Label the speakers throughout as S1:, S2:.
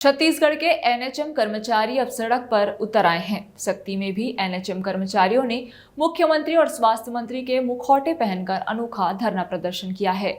S1: छत्तीसगढ़ के एनएचएम कर्मचारी अब सड़क पर उतर आए हैं। सक्ती में भी एनएचएम कर्मचारियों ने मुख्यमंत्री और स्वास्थ्य मंत्री के मुखौटे पहनकर अनोखा धरना प्रदर्शन किया है।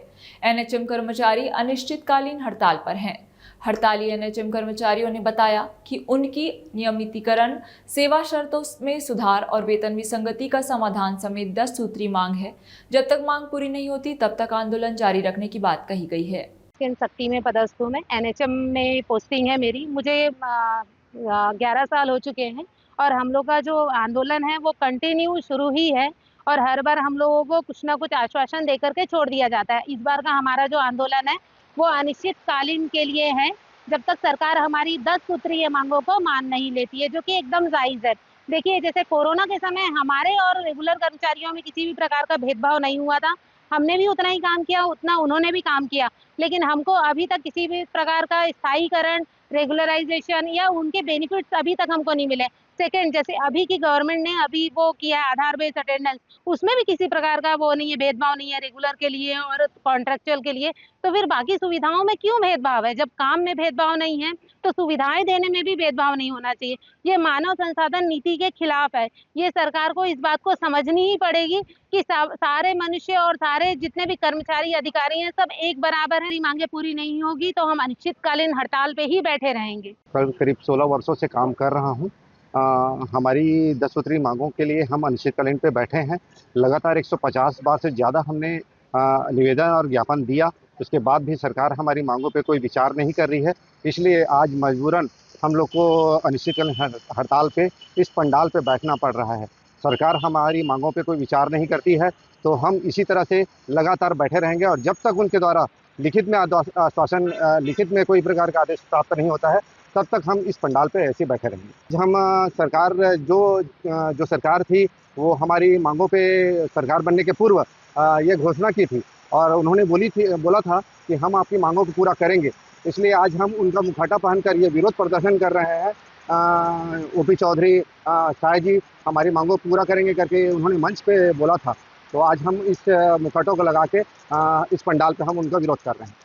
S1: एनएचएम कर्मचारी अनिश्चितकालीन हड़ताल पर हैं। हड़ताली एनएचएम कर्मचारियों ने बताया कि उनकी नियमितीकरण, सेवा शर्तों में सुधार और वेतन विसंगति का समाधान समेत 10 सूत्री मांग है। जब तक मांग पूरी नहीं होती तब तक आंदोलन जारी रखने की बात कही गई है।
S2: सक्ती में पदस्थ हूँ मैं। एनएचएम में पोस्टिंग है मेरी। मुझे 11 साल हो चुके हैं और हम लोग का जो आंदोलन है वो कंटिन्यू शुरू ही है और हर बार हम लोगों को कुछ ना कुछ आश्वासन देकर के छोड़ दिया जाता है। इस बार का हमारा जो आंदोलन है वो अनिश्चितकालीन के लिए है, जब तक सरकार हमारी 10 सूत्रीय मांगों को मान नहीं लेती है, जो कि एकदम जायज है। देखिए, जैसे कोरोना के समय हमारे और रेगुलर कर्मचारियों में किसी भी प्रकार का भेदभाव नहीं हुआ था। हमने भी उतना ही काम किया, उतना उन्होंने भी काम किया, लेकिन हमको अभी तक किसी भी प्रकार का स्थायीकरण, रेगुलराइजेशन या उनके बेनिफिट्स अभी तक हमको नहीं मिले। सेकंड, जैसे अभी की गवर्नमेंट ने अभी वो किया है आधार बेस्ड अटेंडेंस, उसमें भी किसी प्रकार का वो नहीं है, भेदभाव नहीं है रेगुलर के लिए और कॉन्ट्रेक्चुअल के लिए। तो फिर बाकी सुविधाओं में क्यों भेदभाव है? जब काम में भेदभाव नहीं है तो सुविधाएं देने में भी भेदभाव नहीं होना चाहिए। ये मानव संसाधन नीति के खिलाफ है। ये सरकार को इस बात को समझनी ही पड़ेगी कि सारे मनुष्य और सारे जितने भी कर्मचारी अधिकारी हैं सब एक बराबर हैं। मांगे पूरी नहीं होगी तो हम अनिश्चितकालीन हड़ताल पे ही बैठे रहेंगे।
S3: करीब 16 वर्षों से काम कर रहा हूँ। हमारी 10 सूत्री मांगों के लिए हम अनिश्चितकालीन पे बैठे हैं। लगातार 150 बार से ज़्यादा हमने निवेदन और ज्ञापन दिया, उसके बाद भी सरकार हमारी मांगों पे कोई विचार नहीं कर रही है। इसलिए आज मजबूरन हम लोग को अनिश्चितकालीन हड़ताल पे इस पंडाल पे बैठना पड़ रहा है। सरकार हमारी मांगों पे कोई विचार नहीं करती है तो हम इसी तरह से लगातार बैठे रहेंगे और जब तक उनके द्वारा लिखित में आश्वासन, लिखित में कोई प्रकार का आदेश प्राप्त नहीं होता है तब तक हम इस पंडाल पे ऐसे बैठे रहेंगे। हम सरकार जो सरकार थी वो हमारी मांगों पे सरकार बनने के पूर्व ये घोषणा की थी और उन्होंने बोला था कि हम आपकी मांगों को पूरा करेंगे। इसलिए आज हम उनका मुखौटा पहनकर ये विरोध प्रदर्शन कर रहे हैं। ओपी चौधरी साहब जी हमारी मांगों को पूरा करेंगे करके उन्होंने मंच पे बोला था, तो आज हम इस मुखौटों को लगा के इस पंडाल पे हम उनका विरोध कर रहे हैं।